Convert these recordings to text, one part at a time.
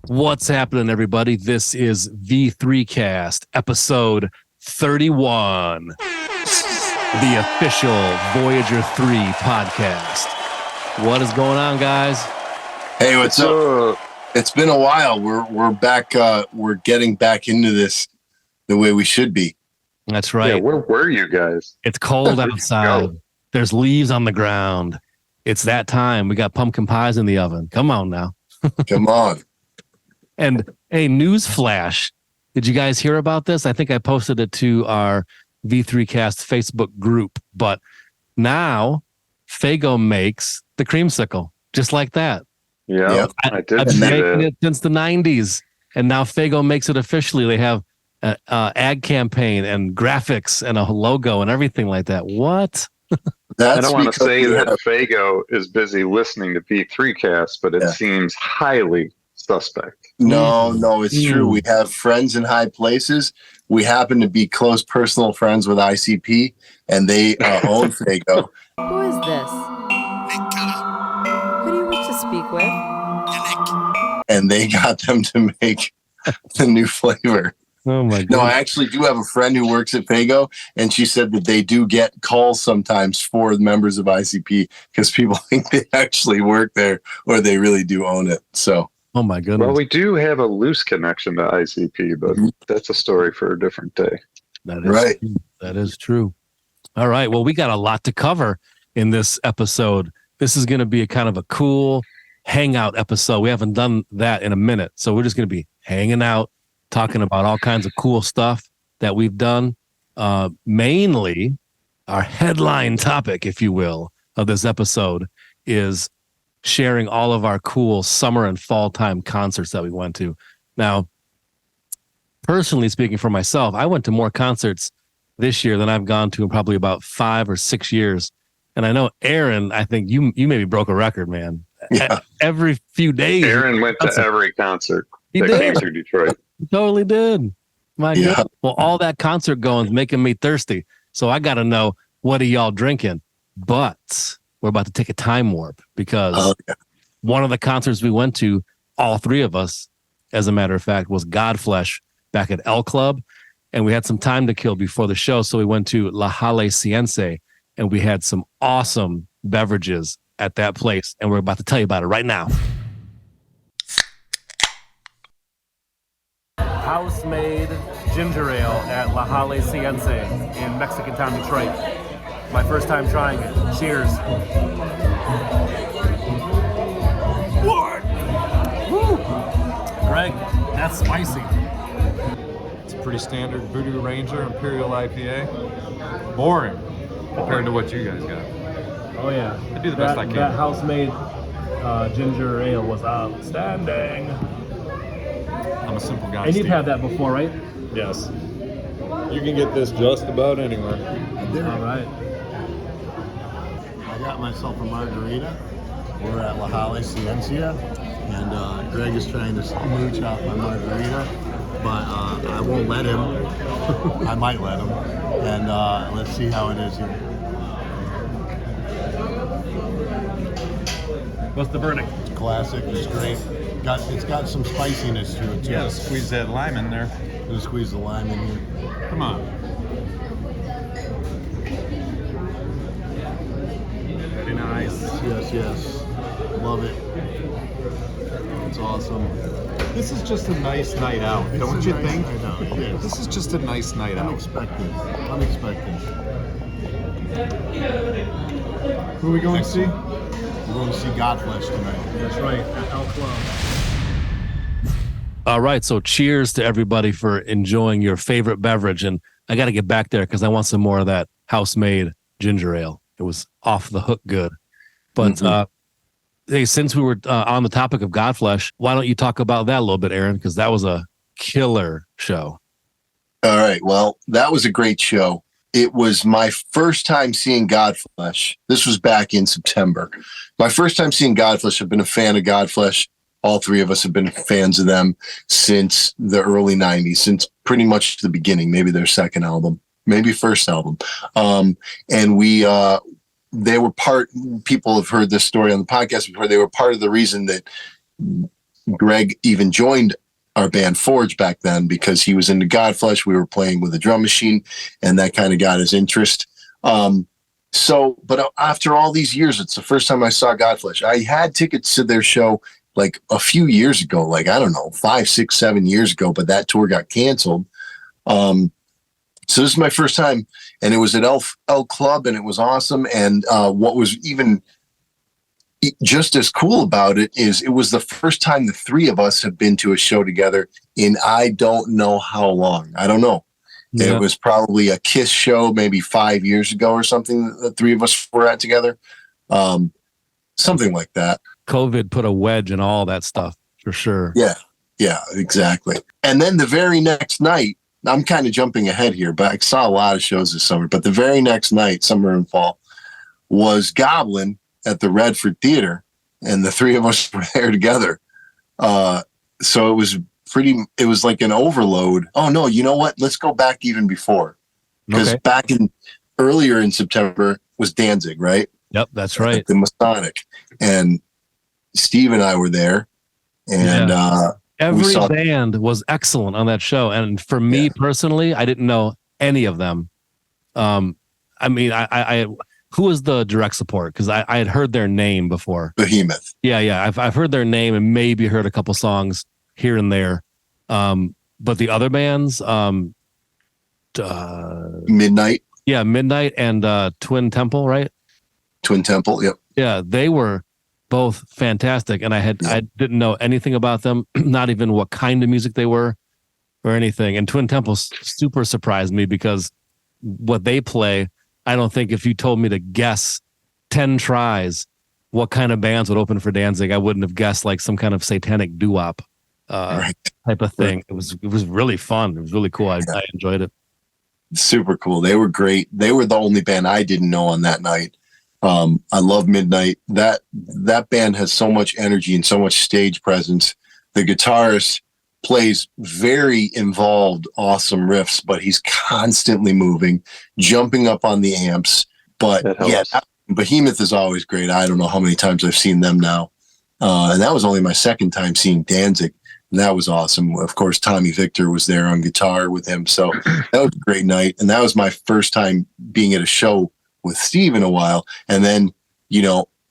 What's happening, everybody? This is V3Cast, episode 31, the official Voyager 3 podcast. What is going on, guys? Hey, what's up? It's been a while. We're back. We're getting back into this the way we should be. That's right. Yeah, where were you guys? It's cold outside. There's leaves on the ground. It's that time. We got pumpkin pies in the oven. Come on now. Come on. And a news flash. Did you guys hear about this? I think I posted it to our V3Cast Facebook group. But now Faygo makes the creamsicle just like that. Yeah, I did. I've been making it since the 90s. And now Faygo makes it officially. They have an ad campaign and graphics and a logo and everything like that. What? I don't want to say that Faygo is busy listening to V3Cast, but it seems highly suspect. No, it's true. We have friends in high places. We happen to be close personal friends with ICP, and they own Faygo. Who is this? Who do you wish to speak with? And they got them to make the new flavor. Oh my God. No, I actually do have a friend who works at Faygo, and she said that they do get calls sometimes for members of ICP because people think they actually work there or they really do own it. So. Oh my goodness. Well, we do have a loose connection to ICP, but that's a story for a different day. That is right. True. That is true. All right. Well, we got a lot to cover in this episode. This is going to be a kind of a cool hangout episode. We haven't done that in a minute. So we're just going to be hanging out, talking about all kinds of cool stuff that we've done. Mainly our headline topic, if you will, of this episode is sharing all of our cool summer and fall time concerts that we went to. Now, personally speaking for myself, I went to more concerts this year than I've gone to in probably about 5 or 6 years. And I know Aaron, I think you maybe broke a record, man. Yeah. Every few days. Aaron went to every concert that came through Detroit. He totally did. My God. Well, all that concert going is making me thirsty. So I got to know, what are y'all drinking? But we're about to take a time warp because one of the concerts we went to, all three of us, as a matter of fact, was Godfelsh back at El Club. And we had some time to kill before the show. So we went to La Jalisciense and we had some awesome beverages at that place. And we're about to tell you about it right now. House-made ginger ale at La Jalisciense in Mexican Town, Detroit. My first time trying it. Cheers. What? Woo! Greg, that's spicy. It's a pretty standard Voodoo Ranger Imperial IPA. Boring compared to what you guys got. Oh yeah. I do the best I can. That house-made ginger ale was outstanding. I'm a simple guy. And you've had that before, right? Yes. You can get this just about anywhere. All right. I got myself a margarita. We're at La Jalisciense, and Greg is trying to smooch off my margarita, but I won't let him. I might let him, and let's see how it is here. What's the verdict? It's classic. It's great. It's got some spiciness to it too. Yeah, squeeze that lime in there. Gonna squeeze the lime in here. Come on. Very nice. Yes. Love it. It's awesome. This is just a nice night out, don't you think? Yes. This is just a nice night out. Unexpected. Who are we going to see? We're going to see Godfelsh tonight. That's right, at El Club. All right, so cheers to everybody for enjoying your favorite beverage. And I got to get back there because I want some more of that house-made ginger ale. It was off the hook good. But hey, since we were on the topic of Godfelsh, why don't you talk about that a little bit, Aaron? Because that was a killer show. All right. Well, that was a great show. It was my first time seeing Godfelsh. This was back in September. My first time seeing Godfelsh. I've been a fan of Godfelsh all three of us have been fans of them since the early 90s, since pretty much the beginning, maybe their second album, maybe first album. And they were people have heard this story on the podcast before. They were part of the reason that Greg even joined our band Forge back then, because he was into Godfelsh. We were playing with a drum machine, and that kind of got his interest. But after all these years, it's the first time I saw Godfelsh. I had tickets to their show like a few years ago, like, I don't know, 5, 6, 7 years ago, but that tour got canceled. So this is my first time, and it was at El Club, and it was awesome. And what was even just as cool about it is it was the first time the three of us have been to a show together in I don't know how long. I don't know. Yeah. It was probably a Kiss show maybe 5 years ago or something that the three of us were at together. Something like that. COVID put a wedge in all that stuff for sure. Yeah, exactly. And then the very next night, I'm kind of jumping ahead here, but I saw a lot of shows this summer, but the very next night, summer and fall, was Goblin at the Redford Theater, and the three of us were there together. So it was like an overload. Oh no, you know what? Let's go back even before. Because earlier in September was Danzig, right? Yep, that's right. The Masonic. And Steve and I were there. And every band was excellent on that show. And for me personally, I didn't know any of them. I mean, I who was the direct support? Because I had heard their name before. Behemoth. Yeah. I've heard their name and maybe heard a couple songs here and there. But the other bands, Midnight. Yeah, Midnight and Twin Temple, right? Twin Temple, yep. Yeah, they were both fantastic, and I didn't know anything about them, not even what kind of music they were or anything. And Twin Temple super surprised me because what they play, I don't think if you told me to guess 10 tries what kind of bands would open for Danzig, I wouldn't have guessed like some kind of satanic doo-wop type of thing. Right. It was really fun. It was really cool. I enjoyed it. Super cool. They were great. They were the only band I didn't know on that night. I love Midnight. That band has so much energy and so much stage presence. The guitarist plays very involved, awesome riffs, but he's constantly moving, jumping up on the amps. But Behemoth is always great. I don't know how many times I've seen them now. And that was only my second time seeing Danzig. And that was awesome. Of course, Tommy Victor was there on guitar with him. So that was a great night. And that was my first time being at a show with Steve in a while. And then, I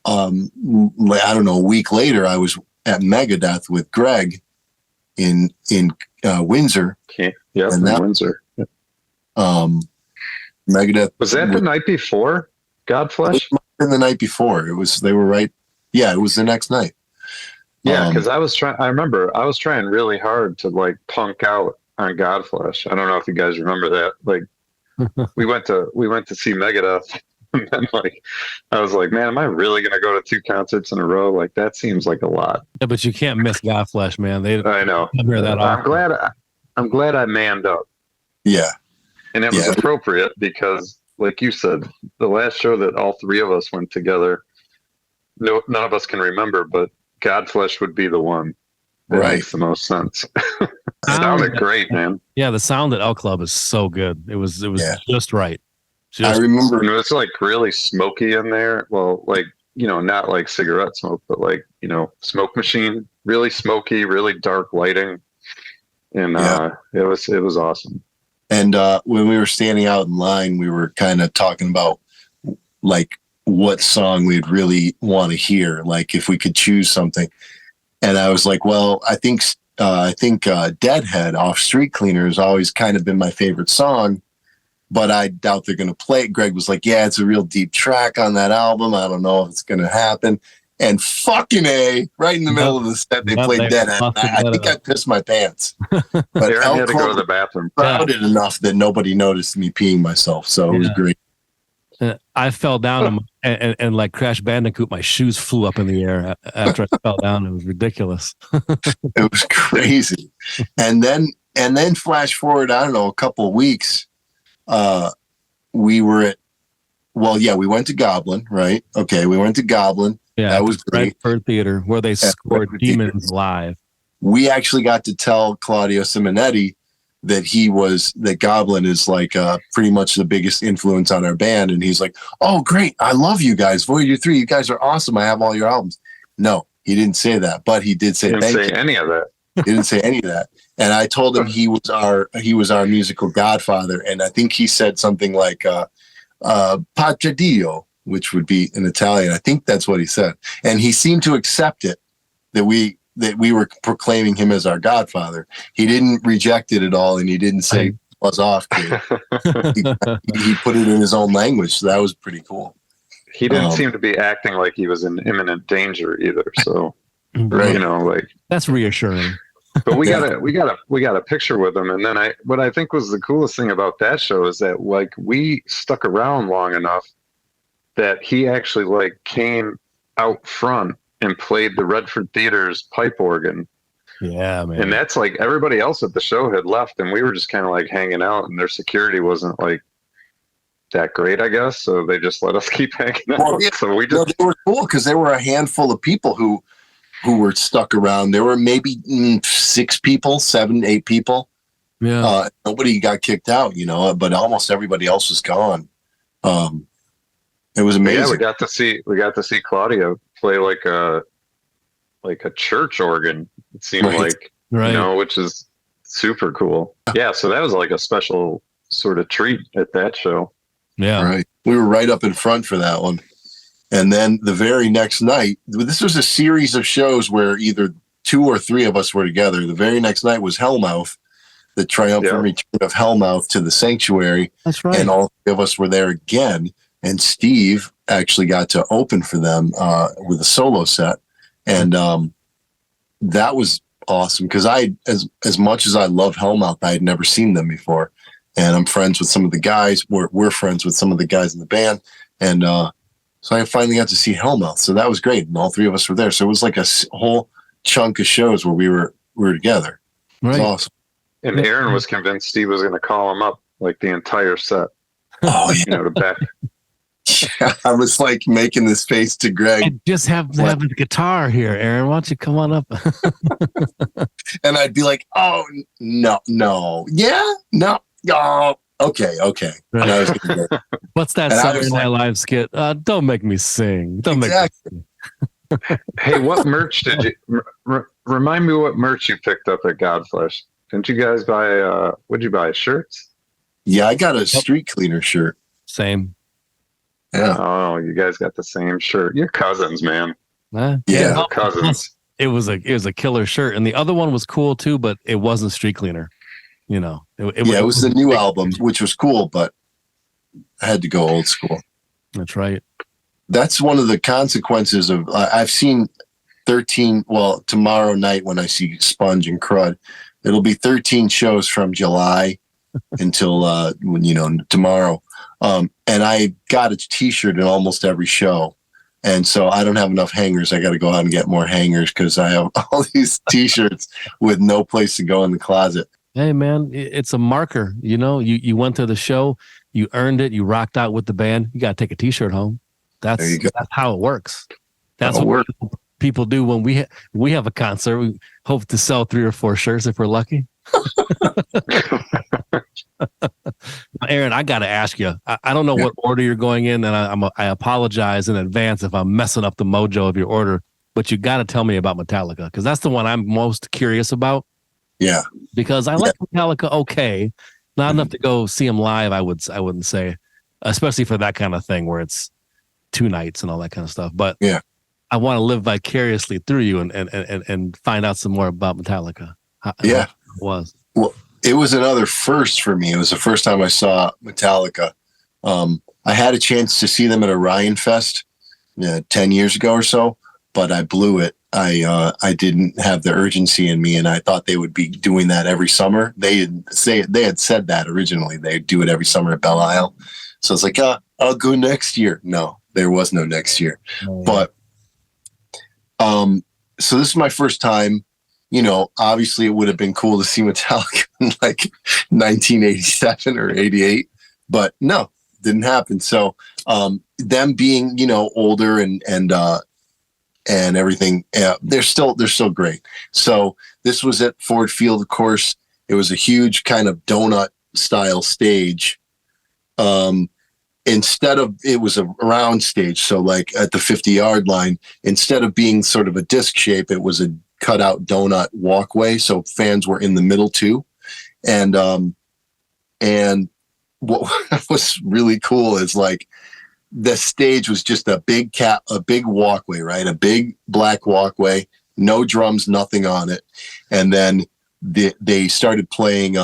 don't know, a week later, I was at Megadeth with Greg in Windsor. Okay. Yeah, in Windsor. Megadeth. Was that the night before Godfelsh? The night before. They were right. Yeah, it was the next night. Yeah, because I remember I was trying really hard to like punk out on Godfelsh. I don't know if you guys remember that. Like we went to see Megadeth, and then like I was like, man, am I really gonna go to 2 concerts in a row? Like that seems like a lot. Yeah, but you can't miss Godfelsh, man. I know. I'm glad I manned up. Yeah. And it was appropriate because, like you said, the last show that all three of us went together, none of us can remember, but Godfelsh would be the one that makes the most sense. It sounded great, man. Yeah, the sound at El Club is so good. It was just right. I remember it's like really smoky in there. Well, like, not like cigarette smoke, but like, smoke machine, really smoky, really dark lighting. And it was awesome. And when we were standing out in line, we were kind of talking about like what song we'd really want to hear, like if we could choose something. And I was like, well, I think Deadhead off Street Cleaner has always kind of been my favorite song, but I doubt they're going to play it. Greg was like, yeah, it's a real deep track on that album. I don't know if it's going to happen. And fucking right in the middle of the set, they played Deadhead. I think I pissed my pants. But I had to go to the bathroom. Crowded enough that nobody noticed me peeing myself. So it was great. I fell down and like Crash Bandicoot, my shoes flew up in the air after I fell down. It was ridiculous. It was crazy. And then flash forward, I don't know, a couple of weeks. We were we went to Goblin, right? Okay, we went to Goblin. Yeah, That was great. Redford Theater where they scored Redford Demons Theater. live. We actually got to tell Claudio Simonetti that Goblin is like pretty much the biggest influence on our band. And he's like, "Oh, great. I love you guys. Voyager 3, you guys are awesome. I have all your albums." No, he didn't say that, but he did say Didn't thank say you. any of that. He didn't say any of that. And I told him he was our musical godfather. And I think he said something like Padre Dio, which would be in Italian. I think that's what he said. And he seemed to accept it that we were proclaiming him as our godfather. He didn't reject it at all, and he didn't say "buzz off, kid." he put it in his own language, so that was pretty cool. He didn't seem to be acting like he was in imminent danger either. So, Right. you know, like That's reassuring. but we got a picture with him, and then what I think was the coolest thing about that show is that like we stuck around long enough that he actually like came out front and played the Redford Theater's pipe organ. Yeah, man. And that's like everybody else at the show had left, and we were just kind of like hanging out, and their security wasn't like that great, I guess. So they just let us keep hanging out. Well, yeah. So we just They were cool because there were a handful of people who were stuck around. There were maybe 6 people, 7, 8 people. Yeah. Nobody got kicked out, you know, but almost everybody else was gone. It was amazing. yeah, we got to see Claudio play like a church organ. It seemed Right. like, Right. you know, which is super cool. Yeah, so that was like a special sort of treat at that show. Yeah. Right. We were right up in front for that one. And then the very next night, this was a series of shows where either 2 or 3 of us were together. The very next night was Hellmouth, the triumphant return of Hellmouth to the Sanctuary. That's right. And all 3 of us were there again. And Steve actually got to open for them with a solo set. And that was awesome because as much as I love Hellmouth, I had never seen them before. And I'm friends with some of the guys. We're friends with some of the guys in the band. And so I finally got to see Hellmouth. So that was great. And all 3 of us were there. So it was like a whole chunk of shows where we were together. It was Right. awesome. And Aaron was convinced Steve was going to call him up like the entire set, Oh, you know, to back. yeah. I was like making this face to Greg. I just have to have the guitar here, Aaron. Why don't you come on up? And I'd be like, "Oh, no. Yeah? No. Oh, okay. Right. And I was gonna go, What's that And I Saturday was Night like- Live skit? Don't make me sing. Don't Exactly. make me sing. Hey, what merch did you remind me what merch you picked up at Godfelsh? Didn't you guys buy what'd you buy? Shirts? Yeah, I got a street cleaner shirt. Same. Yeah. Oh, you guys got the same shirt. You're cousins, man. Huh? Yeah. You're cousins. It was a killer shirt, and the other one was cool too, but it wasn't Street Cleaner. You know, It was the new album, which was cool, but I had to go old school. That's right. That's one of the consequences of I've seen 13. Well, tomorrow night when I see Sponge and Crud, it'll be 13 shows from July until tomorrow. And I got a T-shirt in almost every show, and so I don't have enough hangers. I got to go out and get more hangers because I have all these T-shirts with no place to go in the closet. Hey man, it's a marker. You know, you went to the show, you earned it, you rocked out with the band. You got to take a T-shirt home. That's There you go. that's how it works. That's That'll what people do when we have a concert. We hope to sell 3 or 4 shirts if we're lucky. Aaron, I got to ask you. I don't know what order you're going in, and I apologize in advance if I'm messing up the mojo of your order. But you got to tell me about Metallica because that's the one I'm most curious about. Yeah. Because I like Metallica, okay, not enough to go see them live. I wouldn't say, especially for that kind of thing where it's 2 nights and all that kind of stuff. But yeah, I want to live vicariously through you and find out some more about Metallica. How Yeah. it was. Well, it was another first for me. It was the first time I saw Metallica. I had a chance to see them at Orion Fest 10 years ago or so, but I blew it. I didn't have the urgency in me, and I thought they would be doing that every summer. They had said that originally. They'd do it every summer at Belle Isle. So it's like, I'll go next year. No, there was no next year. Oh, But so this is my first time. You know, obviously it would have been cool to see Metallica in like 1987 or 88, but no, didn't happen. So them being, older and and everything. They're still great. So this was at Ford Field, of course. It was a huge kind of donut style stage. Instead of, it was a round stage. So like at the 50-yard line, instead of being sort of a disc shape, it was a cutout donut walkway. So fans were in the middle too. And what was really cool is like the stage was just a big walkway, right? A big black walkway, no drums, nothing on it. And then they started playing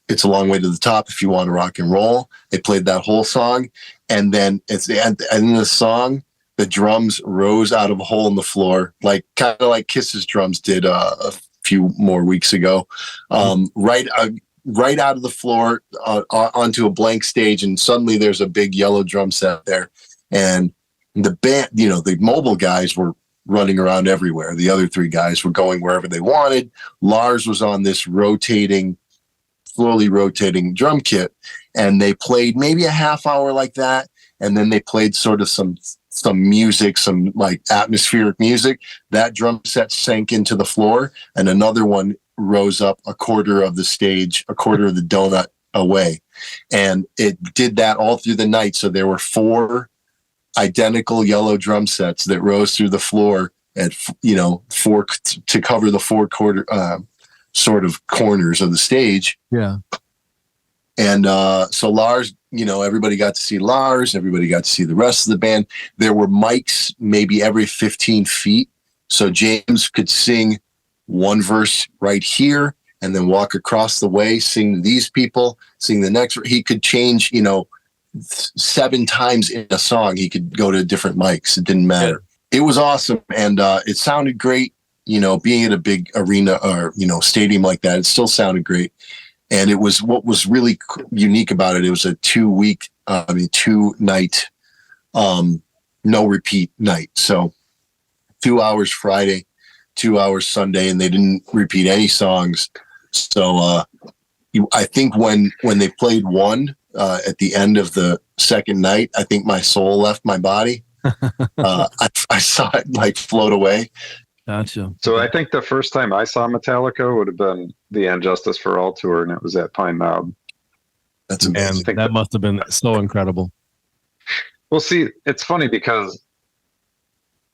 It's a Long Way to the Top, If You Want to Rock and Roll. They played that whole song. And then at the end of the song, the drums rose out of a hole in the floor, like kind of like Kiss's drums did a few more weeks ago, right out of the floor onto a blank stage. And suddenly there's a big yellow drum set there. And the band, the mobile guys were running around everywhere. The other three guys were going wherever they wanted. Lars was on this slowly rotating drum kit, and they played maybe a half hour like that. And then they played sort of some music, some like atmospheric music. That drum set sank into the floor, and another one rose up a quarter of the donut away. And it did that all through the night. So there were 4 identical yellow drum sets that rose through the floor at, 4 to cover the 4 quarter, sort of corners of the stage. Yeah. And so Lars, everybody got to see Lars. Everybody got to see the rest of the band. There were mics maybe every 15 feet. So James could sing one verse right here and then walk across the way, sing to these people, sing the next. He could change, 7 times in a song. He could go to different mics. It didn't matter. It was awesome. And it sounded great. Being at a big arena or, stadium like that, it still sounded great. And it was, what was really unique about it, it was a 2-night, no repeat night. So 2 hours Friday, 2 hours Sunday, and they didn't repeat any songs. So I think when they played one at the end of the second night, I think my soul left my body. I saw it like float away. Gotcha. So I think the first time I saw Metallica would have been the And Justice for All tour, and it was at Pine Knob. That's amazing. And that must have been so incredible. Well, see, it's funny because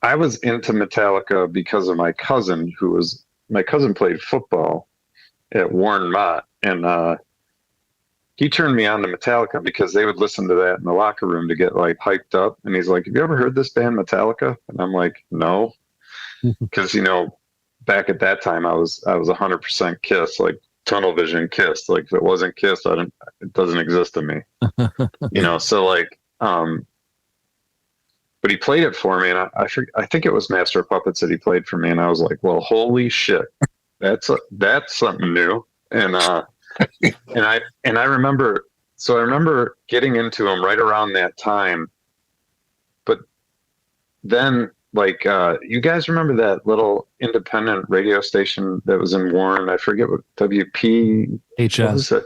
I was into Metallica because of my cousin, my cousin played football at Warren Mott, and he turned me on to Metallica because they would listen to that in the locker room to get like hyped up. And he's like, "Have you ever heard this band Metallica?" And I'm like, "No." Because back at that time I was 100% Kiss, like tunnel vision Kiss. Like if it wasn't Kiss, it doesn't exist to me. So like, but he played it for me, and I think it was Master of Puppets that he played for me, and I was like, well, holy shit, that's something new. And I remember getting into him right around that time, but then. Like, you guys remember that little independent radio station that was in Warren? I forget what WPHS. What was it?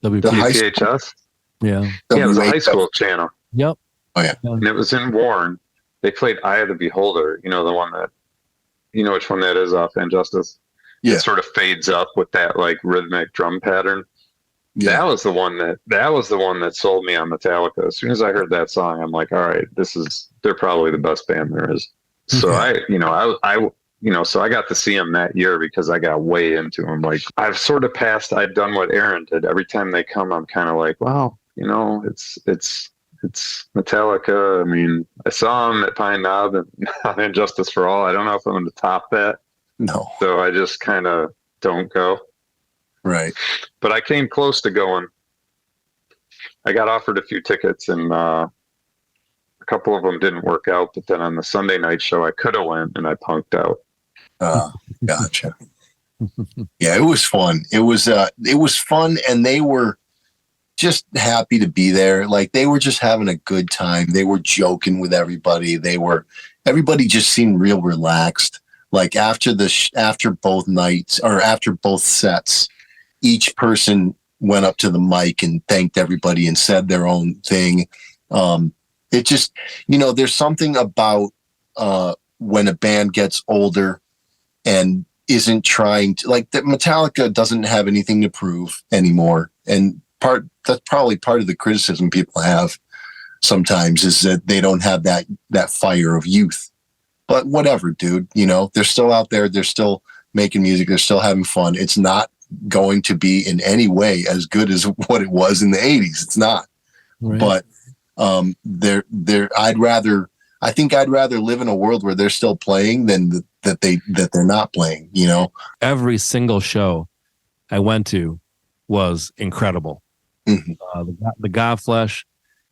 WPHS? Yeah. Yeah, it was a high school channel. Yep. Oh, yeah. And it was in Warren. They played Eye of the Beholder, the one that, which one that is off Injustice? Yeah. It sort of fades up with that, like, rhythmic drum pattern. Yeah. That was the one that sold me on Metallica. As soon as I heard that song, I'm like, all right, they're probably the best band there is. So so I got to see them that year because I got way into them. Like I've done what Aaron did. Every time they come, I'm kind of like, wow, it's Metallica. I mean, I saw them at Pine Knob and on Justice for All. I don't know if I'm going to top that. No. So I just kind of don't go. Right. But I came close to going. I got offered a few tickets, and a couple of them didn't work out, but then on the Sunday night show, I could have went, and I punked out. Gotcha. Yeah, it was fun. It was fun, and they were just happy to be there. Like they were just having a good time. They were joking with everybody. Everybody just seemed real relaxed. Like after both nights or after both sets, each person went up to the mic and thanked everybody and said their own thing. It just, there's something about when a band gets older and isn't trying to, like, that Metallica doesn't have anything to prove anymore. And that's probably part of the criticism people have sometimes, is that they don't have that fire of youth. But whatever, dude, you know, they're still out there. They're still making music. They're still having fun. It's not going to be in any way as good as what it was in the 80s. It's not. Right. But I think I'd rather live in a world where they're still playing than that they're not playing, you know. Every single show I went to was incredible. Mm-hmm. The Godfelsh,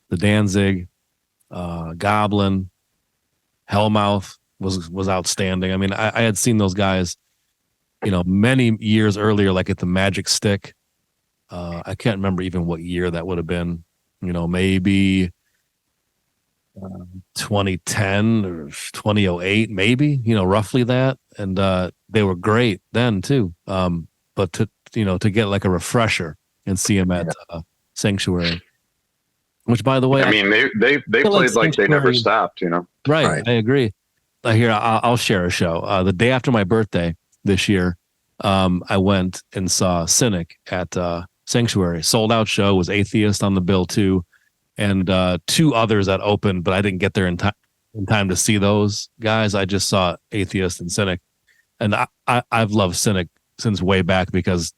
the Danzig, Goblin, Hellmouth was outstanding. I mean, I had seen those guys, you know, many years earlier, like at the Magic Stick. I can't remember even what year that would have been. You know, maybe 2010 or 2008, maybe, you know, roughly that. And they were great then too. But to get like a refresher and see them at Sanctuary, which, by the way, I mean, they played like they never stopped, you know. Right. I agree. Here, I'll share a show. The day after my birthday this year, I went and saw Cynic at Sanctuary. Sold out show, was Atheist on the bill too, and two others that opened, but I didn't get there in time to see those guys. I just saw Atheist and Cynic, and I've loved Cynic since way back, because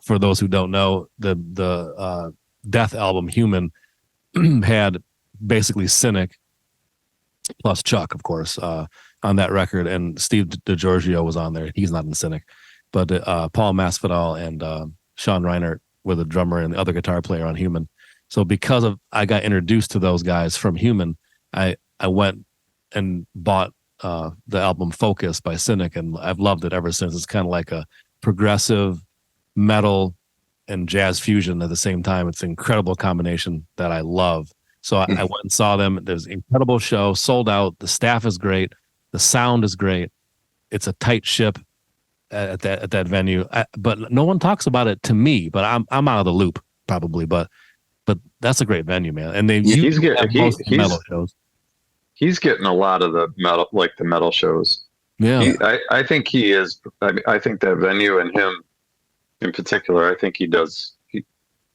for those who don't know, the Death album Human had basically Cynic plus Chuck, of course, on that record, and Steve DiGiorgio was on there. He's not in Cynic, but Paul Masvidal and Sean Reinert were the drummer and the other guitar player on Human. So because I got introduced to those guys from Human, I went and bought the album Focus by Cynic, and I've loved it ever since. It's kind of like a progressive metal and jazz fusion at the same time. It's an incredible combination that I love. So I went and saw them. There's an incredible show, sold out. The staff is great. The sound is great. It's a tight ship at that venue. But no one talks about it to me, but I'm out of the loop probably. But that's a great venue, man. And he's getting metal shows. He's getting a lot of the metal, like the metal shows. Yeah, I think he is. I think that venue and him in particular, I think he does.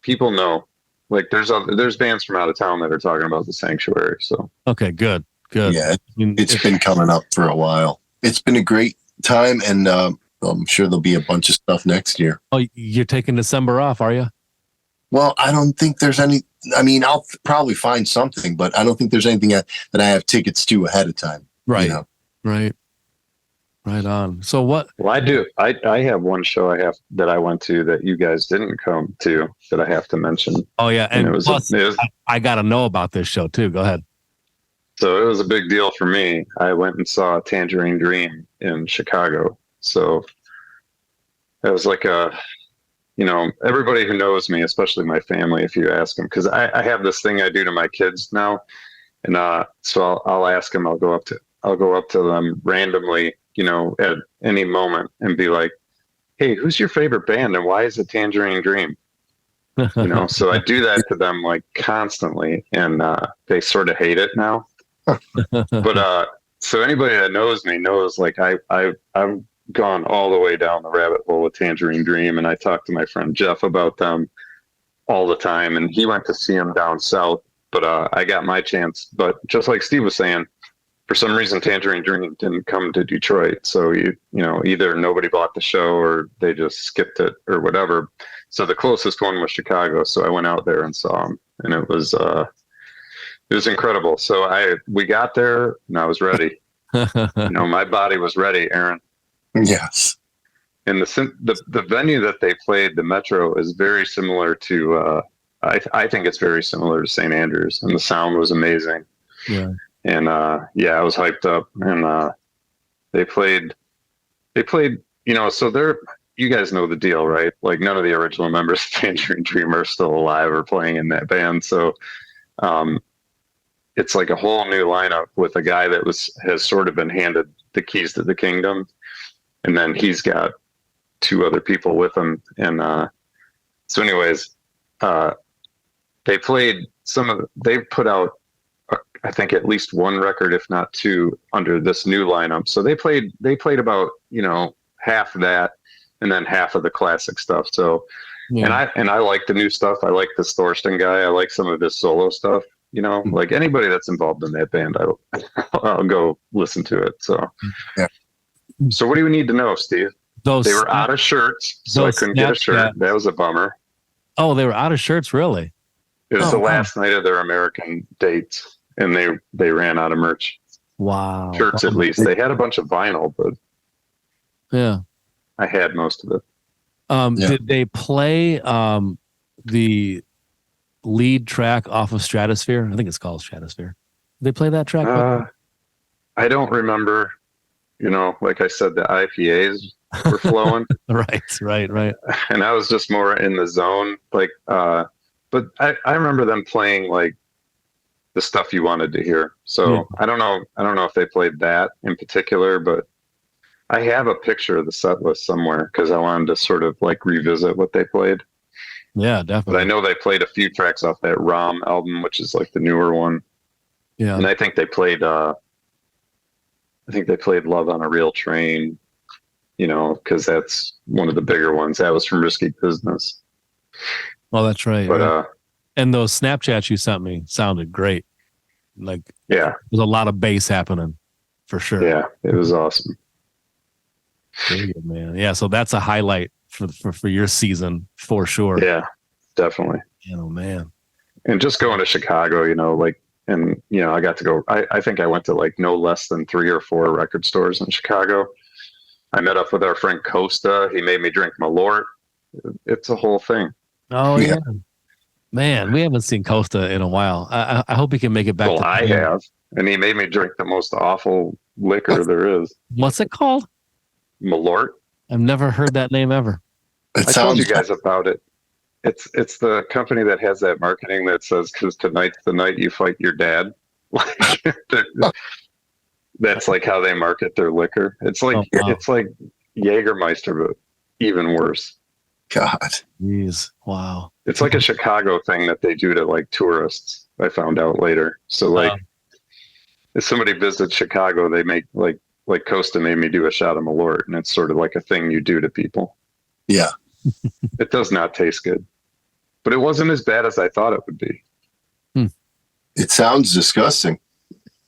People know. Like there's bands from out of town that are talking about the Sanctuary. So okay, good. Yeah, it's been coming up for a while. It's been a great time, and I'm sure there'll be a bunch of stuff next year. Oh, you're taking December off, are you? Well, I don't think there's any. I mean, I'll probably find something, but I don't think there's anything that I have tickets to ahead of time. Right. You know? Right on. So what? Well, I do. I have one show that I went to that you guys didn't come to that I have to mention. Oh yeah, and I got to know about this show too. Go ahead. So it was a big deal for me. I went and saw Tangerine Dream in Chicago. So it was like everybody who knows me, especially my family, if you ask them, because I have this thing I do to my kids now, and so I'll ask them. I'll go up to them randomly, at any moment, and be like, "Hey, who's your favorite band, and why is it Tangerine Dream?" So I do that to them like constantly, and they sort of hate it now. But so anybody that knows me knows, like, I've gone all the way down the rabbit hole with Tangerine Dream, and I talk to my friend Jeff about them all the time, and he went to see them down south, but I got my chance. But just like Steve was saying, for some reason Tangerine Dream didn't come to Detroit, so either nobody bought the show or they just skipped it or whatever. So the closest one was Chicago, so I went out there and saw them, and it was incredible. So we got there and I was ready. My body was ready, Aaron. Yes. And the venue that they played, the Metro, is very similar to I think it's very similar to St. Andrews, and the sound was amazing. Yeah. And I was hyped up, and they played, so you guys know the deal, right? Like, none of the original members of Tangerine Dream are still alive or playing in that band. So it's like a whole new lineup with a guy that has sort of been handed the keys to the kingdom. And then he's got two other people with him. And so anyways, they played they put out I think at least one record, if not two, under this new lineup. So they played about, half of that and then half of the classic stuff. So, Yeah. and I like the new stuff. I like this Thorsten guy. I like some of his solo stuff. Like anybody that's involved in that band, I'll go listen to it. So, Yeah. So what do you need to know, Steve? They were out of shirts, so I couldn't get a shirt. That was a bummer. Oh, they were out of shirts, really? It was the last night of their American dates, and they ran out of merch. Wow. Shirts, at least. They had a bunch of vinyl, but yeah, I had most of it. Did they play the lead track off of Stratosphere? I think it's called Stratosphere. Did they play that track? I don't remember. Like I said, the IPAs were flowing. Right. And I was just more in the zone. Like, but I remember them playing like the stuff you wanted to hear. So yeah. I don't know if they played that in particular, but I have a picture of the set list somewhere because I wanted to sort of like revisit what they played. Yeah, definitely. But I know they played a few tracks off that ROM album, which is like the newer one. Yeah. And I think they played Love on a Real Train, because that's one of the bigger ones. That was from Risky Business. Well, that's right. But and those Snapchats you sent me sounded great. Like, yeah, there's a lot of bass happening for sure. Yeah, it was awesome. Very good, man. Yeah, so that's a highlight for your season for sure. Yeah, definitely. Oh man. And just going to Chicago, I got to go. I think I went to like no less than 3 or 4 record stores in Chicago. I met up with our friend Costa. He made me drink Malort. It's a whole thing. Oh yeah. Man, we haven't seen Costa in a while. I hope he can make it back. Well, I have, and he made me drink the most awful liquor there is. What's it called? Malort. I've never heard that name ever. I told you guys about it. It's the company that has that marketing that says, "'Cause tonight's the night you fight your dad." That's like how they market their liquor. It's like It's like Jägermeister, but even worse. God. Jeez. Wow. It's like a Chicago thing that they do to like tourists. I found out later. So like, if somebody visits Chicago, they make like Costa made me do a shot of Malort, and it's sort of like a thing you do to people. Yeah. It does not taste good, but it wasn't as bad as I thought it would be. It sounds disgusting.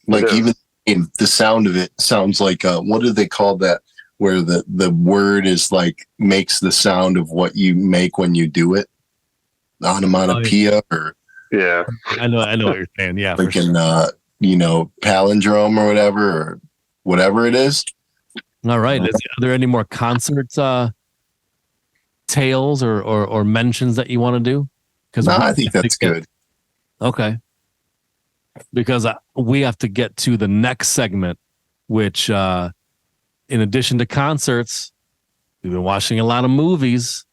Like even the sound of it sounds like what do they call that? Where the word is like makes the sound of what you make when you do it. Onomatopoeia or I know what you're saying. Yeah, like palindrome or whatever it is. All right. Are there any more concerts tales or mentions that you want to do? Because I think that's good. Okay. Because we have to get to the next segment, which in addition to concerts, we've been watching a lot of movies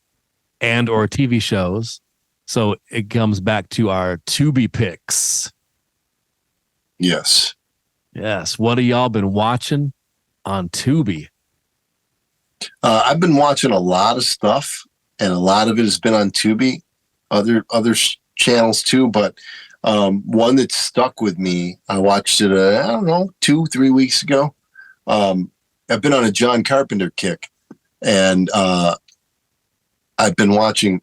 and or TV shows. So it comes back to our Tubi Picks. Yes. What have y'all been watching on Tubi? I've been watching a lot of stuff, and a lot of it has been on Tubi, other channels too. But one that stuck with me, I watched it, 2-3 weeks ago. I've been on a John Carpenter kick, and I've been watching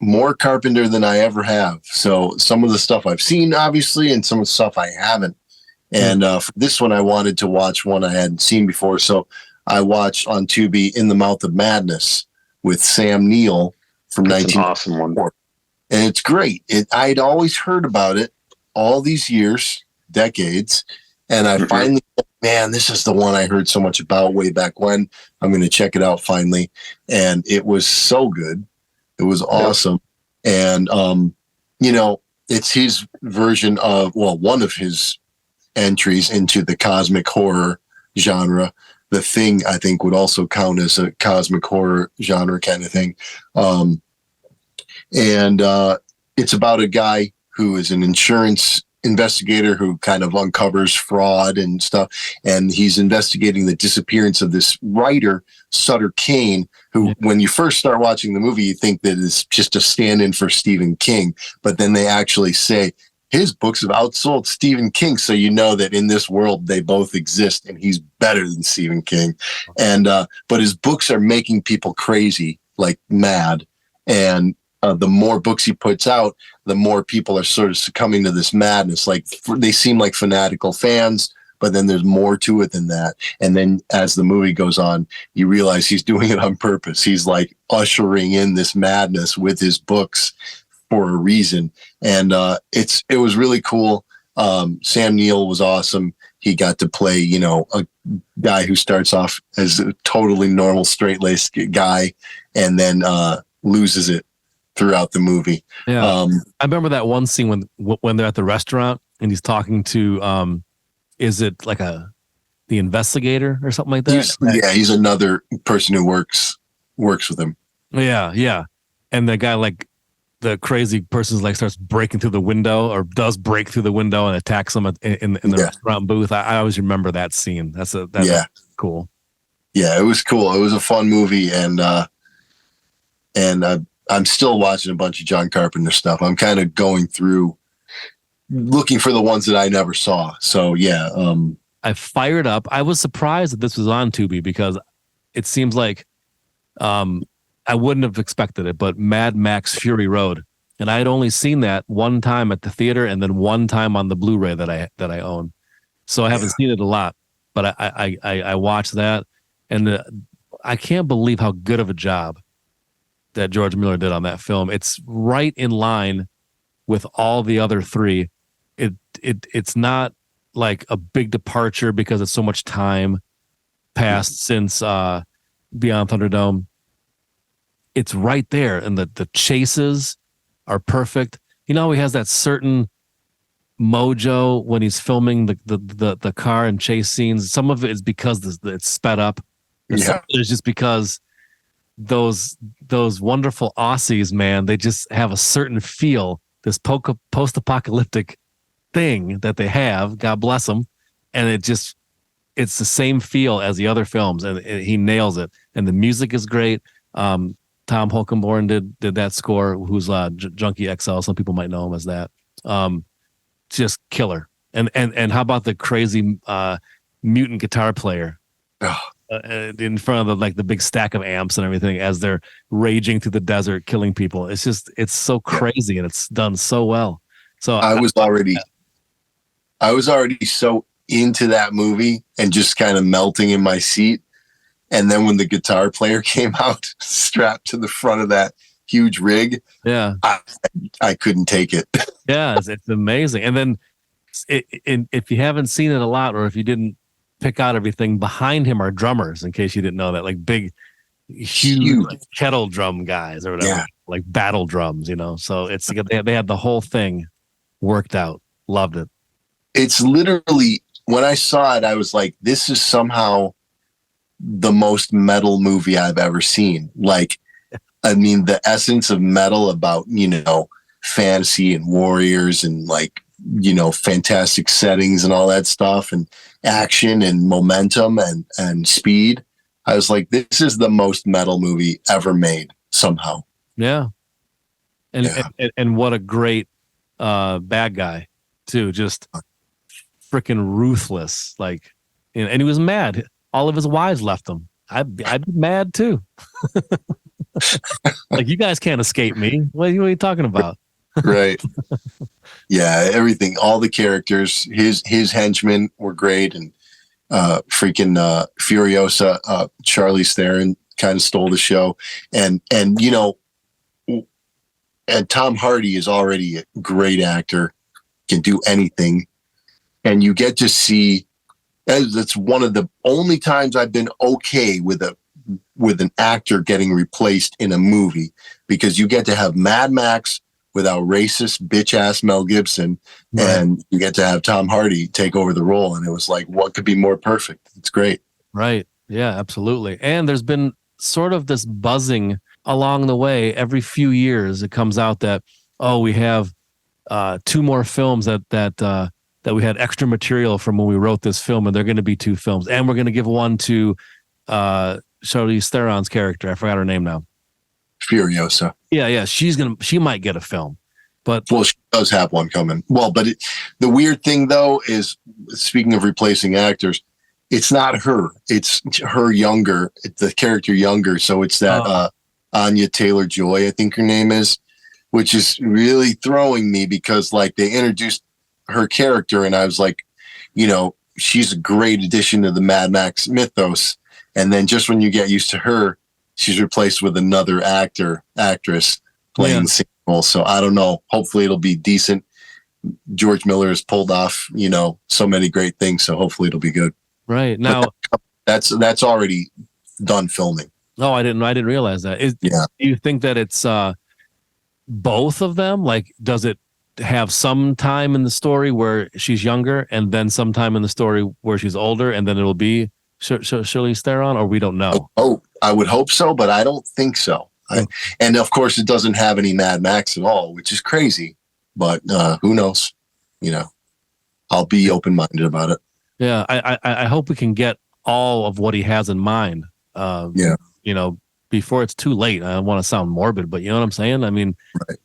more Carpenter than I ever have. So some of the stuff I've seen, obviously, and some of the stuff I haven't. And for this one, I wanted to watch one I hadn't seen before. So I watched on Tubi In the Mouth of Madness with Sam Neill from 1994. Awesome one. And it's great. I'd always heard about it all these years, decades. And I finally, this is the one I heard so much about way back when. I'm going to check it out finally. And it was so good. It was awesome. And, it's his version of, one of his entries into the cosmic horror genre. The Thing, I think, would also count as a cosmic horror genre kind of thing. And it's about a guy who is an insurance investigator who kind of uncovers fraud and stuff. And he's investigating the disappearance of this writer, Sutter Kane, who, when you first start watching the movie, you think that it's just a stand-in for Stephen King. But then they actually say his books have outsold Stephen King. So you know that in this world, they both exist and he's better than Stephen King. And, but his books are making people crazy, like mad. And the more books he puts out, the more people are sort of succumbing to this madness. Like they seem like fanatical fans, but then there's more to it than that. And then as the movie goes on, you realize he's doing it on purpose. He's like ushering in this madness with his books for a reason. And it was really cool. Sam Neill was awesome. He got to play, you know, a guy who starts off as a totally normal, straight-laced guy and then loses it throughout the movie. Yeah. I remember that one scene when they're at the restaurant and he's talking to is it like the investigator or something like that? He's another person who works with him. Yeah. And the guy, like the crazy person's like starts breaking through the window or does break through the window and attacks him in the restaurant booth. I always remember that scene. That's cool. Yeah, it was cool. It was a fun movie, and I'm still watching a bunch of John Carpenter stuff. I'm kind of going through looking for the ones that I never saw. So yeah, I fired up. I was surprised that this was on Tubi because it seems like I wouldn't have expected it, but Mad Max Fury Road, and I had only seen that one time at the theater and then one time on the Blu-ray that I own. So I haven't seen it a lot, but I watched that, and I can't believe how good of a job that George Miller did on that film. It's right in line with all the other three. It's not like a big departure because it's so much time passed since Beyond Thunderdome. It's right there, and the chases are perfect. You know, he has that certain mojo when he's filming the car and chase scenes. Some of it is because it's sped up. Some of it is just because those wonderful Aussies, man, they just have a certain feel. This post-apocalyptic thing that they have, God bless them, and it's the same feel as the other films, and he nails it. And the music is great. Tom Holkenborn did that score, who's Junkie XL. Some people might know him as that. Just killer. And how about the crazy mutant guitar player in front of the big stack of amps and everything as they're raging through the desert, killing people. It's so crazy, and it's done so well. So I was already so into that movie and just kind of melting in my seat. And then when the guitar player came out strapped to the front of that huge rig, I couldn't take it. Yeah, it's amazing. And then if you haven't seen it a lot, or if you didn't pick out everything, behind him are drummers, in case you didn't know that, like big, huge like kettle drum guys or whatever, like battle drums, you know. So it's they had the whole thing worked out. Loved it. It's literally, when I saw it, I was like, this is somehow the most metal movie I've ever seen. Like, I mean, the essence of metal about, you know, fantasy and warriors and like, you know, fantastic settings and all that stuff, and action and momentum and speed. I was like, this is the most metal movie ever made somehow. Yeah. And what a great bad guy too. Just freaking ruthless. Like, and he was mad. All of his wives left him. I'd be mad too. Like, you guys can't escape me. What are you talking about? Right. Yeah, everything, all the characters, his henchmen were great, and freaking Furiosa, Charlize Theron kind of stole the show, and you know, and Tom Hardy is already a great actor, can do anything, and you get to see. That's one of the only times I've been okay with an actor getting replaced in a movie, because you get to have Mad Max without racist bitch ass Mel Gibson, and you get to have Tom Hardy take over the role, and it was like, what could be more perfect? It's great. Right. Yeah, absolutely. And there's been sort of this buzzing along the way. Every few years it comes out that, we have 2 more films that we had extra material from when we wrote this film, and they're going to be 2 films, and we're going to give one to Charlize Theron's character. I forgot her name now. Furiosa. Yeah. She might get a film. But Well, she does have one coming. Well, but the weird thing though is, speaking of replacing actors, it's not her. It's her younger. It's the character younger. So it's that Anya Taylor-Joy, I think her name is, which is really throwing me because like they introduced her character and I was like, you know, she's a great addition to the Mad Max mythos. And then just when you get used to her, she's replaced with another actress playing the same role. So I don't know. Hopefully it'll be decent. George Miller has pulled off, you know, so many great things. So hopefully it'll be good. right now, That's already done filming. no, I didn't realize that. Do you think that it's both of them? Like, does it have some time in the story where she's younger and then some time in the story where she's older and then it'll be Charlize Theron, or we don't know? Oh, I would hope so, but I don't think so. And of course it doesn't have any Mad Max at all, which is crazy, but who knows? You know, I'll be open-minded about it. Yeah. I hope we can get all of what he has in mind. You know, before it's too late. I don't want to sound morbid, but you know what I'm saying? I mean,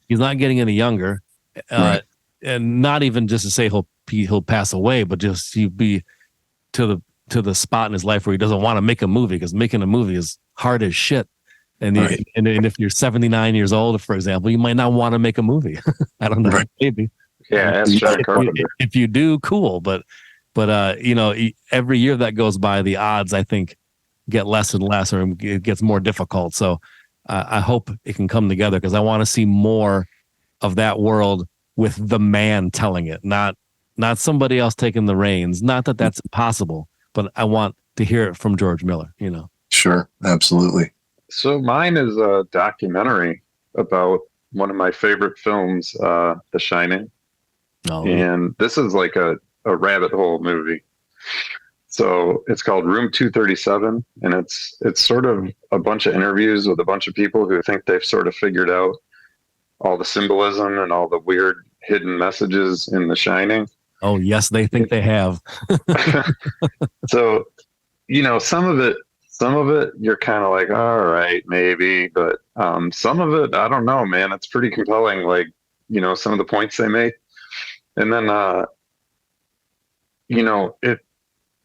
he's not getting any younger, and not even just to say he'll pass away, but just he'll be to the spot in his life where he doesn't want to make a movie, because making a movie is hard as shit. And and if you're 79 years old, for example, you might not want to make a movie. I don't know, maybe. Yeah, that's John Carpenter. If you do, cool. But you know, every year that goes by, the odds, I think, get less and less, or it gets more difficult. So I hope it can come together, because I want to see more of that world with the man telling it, not somebody else taking the reins. Not that that's impossible, but I want to hear it from George Miller, you know. Sure, absolutely. So mine is a documentary about one of my favorite films, The Shining. Oh. And this is like a rabbit hole movie. So it's called Room 237, and it's sort of a bunch of interviews with a bunch of people who think they've sort of figured out all the symbolism and all the weird hidden messages in The Shining. Oh, yes, they think they have. So, you know, some of it you're kind of like, all right, maybe, but some of it, I don't know, man. It's pretty compelling, like, you know, some of the points they make. And then, you know,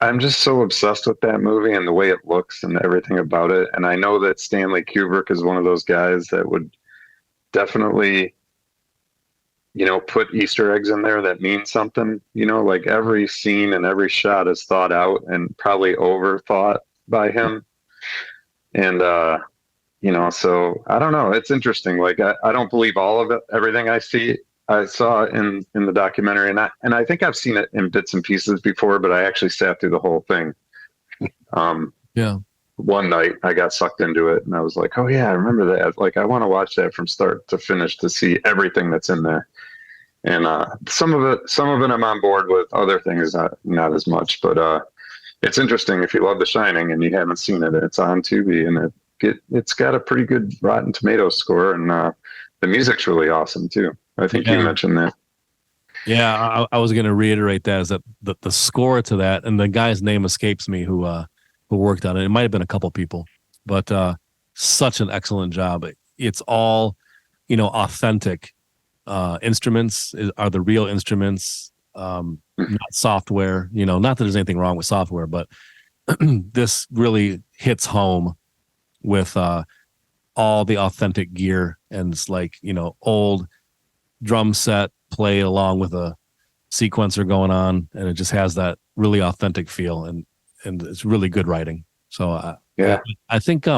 I'm just so obsessed with that movie and the way it looks and everything about it. And I know that Stanley Kubrick is one of those guys that would definitely, you know, put Easter eggs in there that mean something. You know, like every scene and every shot is thought out and probably overthought by him. And, you know, so I don't know. It's interesting. Like, I don't believe all of it, everything I saw in the documentary, and I think I've seen it in bits and pieces before, but I actually sat through the whole thing. One night I got sucked into it and I was like, oh yeah, I remember that. Like, I want to watch that from start to finish to see everything that's in there. And some of it I'm on board with, other things not as much, but it's interesting. If you love The Shining and you haven't seen it, it's on Tubi, and it's got a pretty good Rotten Tomatoes score, and the music's really awesome too. I think you mentioned that. Yeah, I was going to reiterate that, is that the score to that, and the guy's name escapes me who worked on it. It might have been a couple people, but such an excellent job. It's all, you know, authentic instruments are the real instruments, not software. You know, not that there's anything wrong with software, but this really hits home with all the authentic gear, and it's like, you know, old drum set played along with a sequencer going on, and it just has that really authentic feel, and it's really good writing. So I think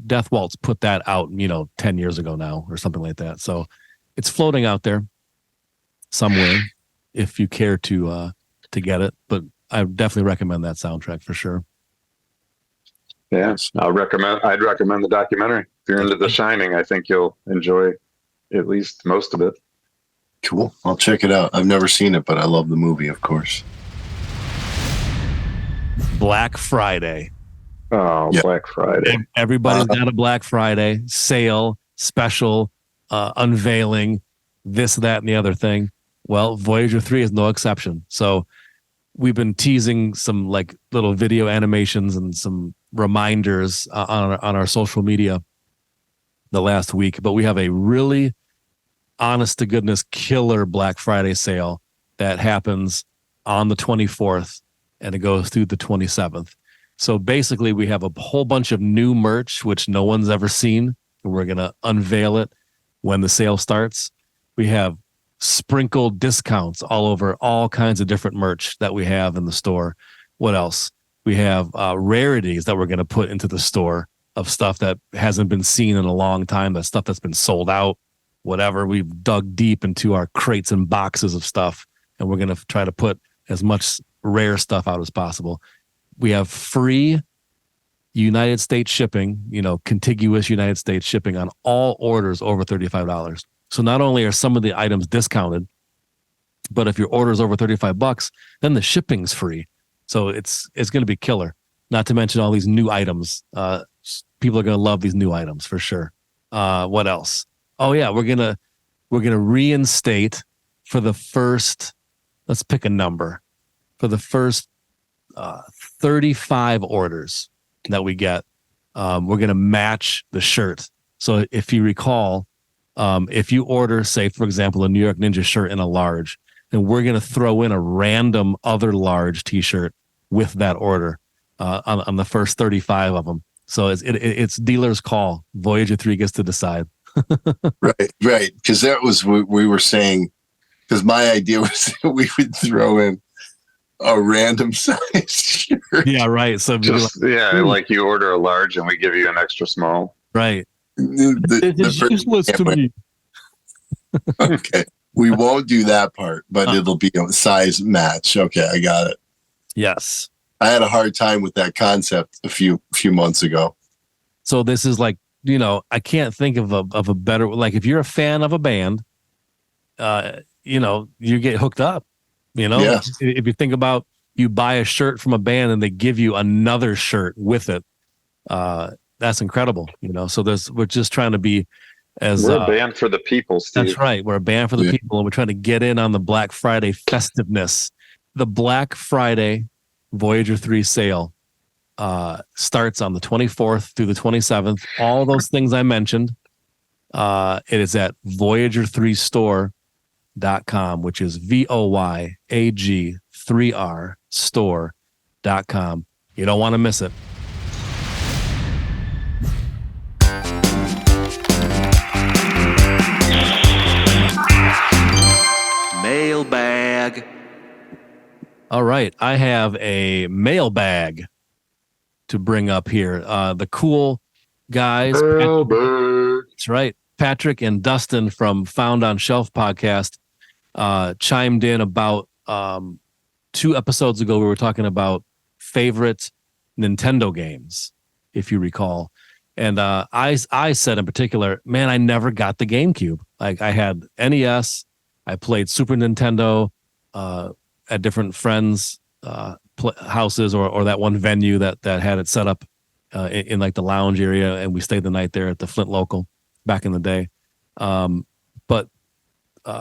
Death Waltz put that out, you know, 10 years ago now or something like that. So it's floating out there somewhere if you care to get it, but I definitely recommend that soundtrack for sure. Yeah, I'd recommend the documentary. If you're into The Shining, I think you'll enjoy at least most of it. Cool. I'll check it out. I've never seen it, but I love the movie, of course. Black Friday. Oh, yeah. Black Friday. Everybody's got a Black Friday sale, special, unveiling, this, that, and the other thing. Well, Voyager 3 is no exception. So we've been teasing some like little video animations and some reminders on our social media the last week, but we have a really honest to goodness killer Black Friday sale that happens on the 24th and it goes through the 27th. So basically we have a whole bunch of new merch, which no one's ever seen. And we're going to unveil it when the sale starts. We have sprinkled discounts all over all kinds of different merch that we have in the store. What else? We have rarities that we're going to put into the store of stuff that hasn't been seen in a long time, that stuff that's been sold out, whatever. We've dug deep into our crates and boxes of stuff, and we're going to try to put as much rare stuff out as possible. We have free United States shipping, contiguous United States shipping on all orders over $35. So not only are some of the items discounted, but if your order is over $35, then the shipping's free. So it's going to be killer. Not to mention all these new items. People are going to love these new items for sure. What else? Oh yeah, we're gonna reinstate for the first. Let's pick a number for the first 35 orders that we get. We're gonna match the shirt. So if you recall, if you order, say for example, a New York Ninja shirt in a large, then we're gonna throw in a random other large T-shirt with that order on the first 35 of them. So it's dealer's call. Voyager 3 gets to decide. Right. Because that was what we were saying. Because my idea was that we would throw in a random size shirt. Yeah, right. So like you order a large and we give you an extra small. Right. It's useless to me. Okay. We won't do that part, but it'll be a size match. Okay, I got it. Yes. I had a hard time with that concept a few months ago. So this is like, I can't think of a better, like if you're a fan of a band, you get hooked up, Yeah. If you think about, you buy a shirt from a band and they give you another shirt with it. That's incredible, so we're just trying to be we're a band for the people, Steve. That's right. We're a band for the people, and we're trying to get in on the Black Friday festiveness. The Black Friday Voyager 3 sale starts on the 24th through the 27th. All those things I mentioned, it is at Voyager3store.com, which is VOYAG3R store.com. You don't want to miss it. Mailbag. All right, I have a mailbag to bring up here. The cool guys. That's right. Patrick and Dustin from Found on Shelf podcast chimed in about 2 episodes ago. We were talking about favorite Nintendo games, if you recall. And I said in particular, man, I never got the GameCube. Like I had NES. I played Super Nintendo at different friends' houses or that one venue that had it set up in like the lounge area, and we stayed the night there at the Flint Local back in the day. But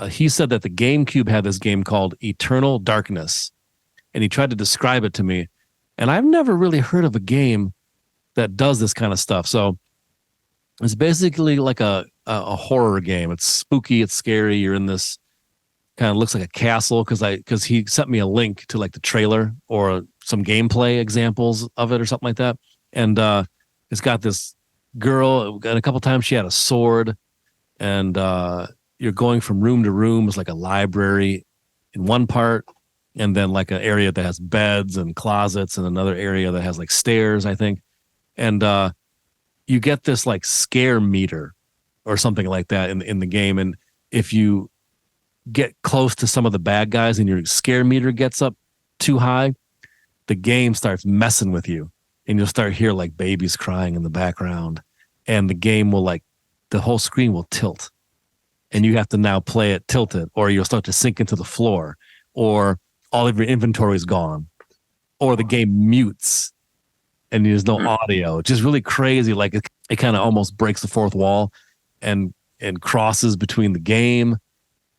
he said that the GameCube had this game called Eternal Darkness, and he tried to describe it to me, and I've never really heard of a game that does this kind of stuff. So it's basically like a horror game. It's spooky, it's scary. You're in this kind of looks like a castle because he sent me a link to like the trailer or some gameplay examples of it or something like that. And it's got this girl, and a couple times she had a sword, and you're going from room to room. It's like a library in one part, and then like an area that has beds and closets, and another area that has like stairs, I think. And you get this like scare meter or something like that in the game. And if you get close to some of the bad guys and your scare meter gets up too high, the game starts messing with you, and you'll start hear like babies crying in the background, and the game will the whole screen will tilt, and you have to now play it tilted, or you'll start to sink into the floor, or all of your inventory is gone, or the game mutes and there's no audio. Just really crazy. Like it kind of almost breaks the fourth wall and crosses between the game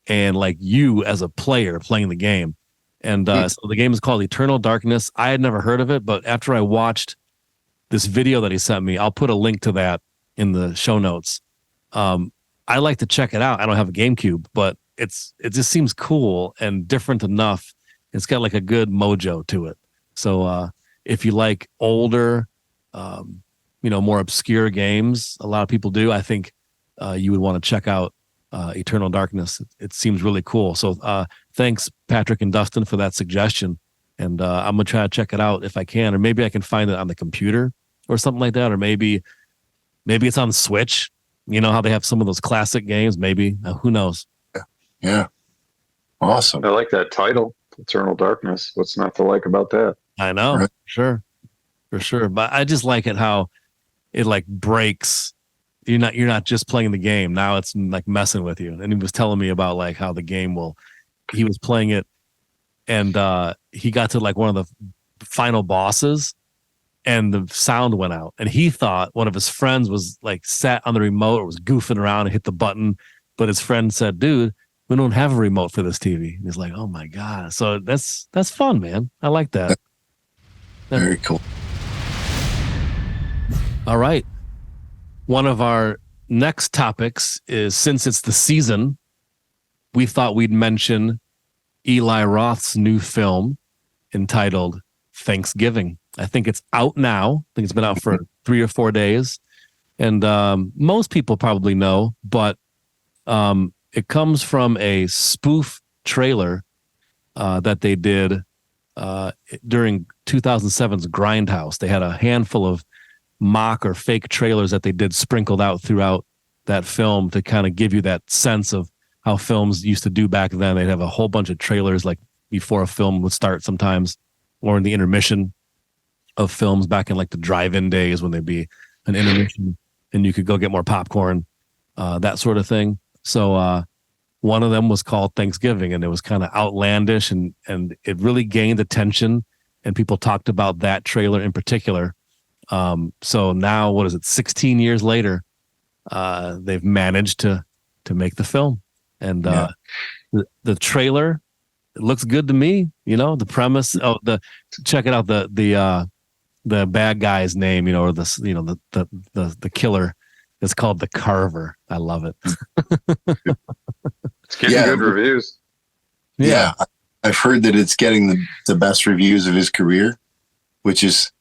and like you as a player playing the game. And so the game is called Eternal Darkness. I had never heard of it, but after I watched this video that he sent me, I'll put a link to that in the show notes. I I like to check it out. I don't have a GameCube, but it just seems cool and different enough. It's got like a good mojo to it. So if you like older, more obscure games, a lot of people do. I think you would want to check out Eternal Darkness. It seems really cool. So thanks, Patrick and Dustin, for that suggestion. And I'm gonna try to check it out if I can, or maybe I can find it on the computer or something like that, or maybe it's on Switch. You know how they have some of those classic games. Maybe who knows? Yeah, awesome. I like that title, Eternal Darkness. What's not to like about that? I know, Right. for sure. But I just like it how it like breaks. You're not just playing the game. Now it's like messing with you. And he was telling me about like how the game he was playing it, and he got to like one of the final bosses, and the sound went out, and he thought one of his friends was like sat on the remote or was goofing around and hit the button, but his friend said, "Dude, we don't have a remote for this TV." And he's like, "Oh my god!" So that's fun, man. I like that. Very cool. All right. One of our next topics is, since it's the season, we thought we'd mention Eli Roth's new film entitled Thanksgiving. I think it's out now. I think it's been out for 3 or 4 days. And most people probably know, but it comes from a spoof trailer that they did during 2007's Grindhouse. They had a handful of mock or fake trailers that they did sprinkled out throughout that film to kind of give you that sense of how films used to do back then. They'd have a whole bunch of trailers like before a film would start sometimes, or in the intermission of films back in like the drive-in days when there'd be an intermission and you could go get more popcorn, that sort of thing. So one of them was called Thanksgiving, and it was kind of outlandish, and it really gained attention, and people talked about that trailer in particular. So now, what is it, 16 years later, they've managed to make the film. And the trailer, it looks good to me. You know, the premise. Check it out. The bad guy's name, or the killer is called the Carver. I love it. It's getting good reviews. Yeah, I've heard that it's getting the best reviews of his career, which is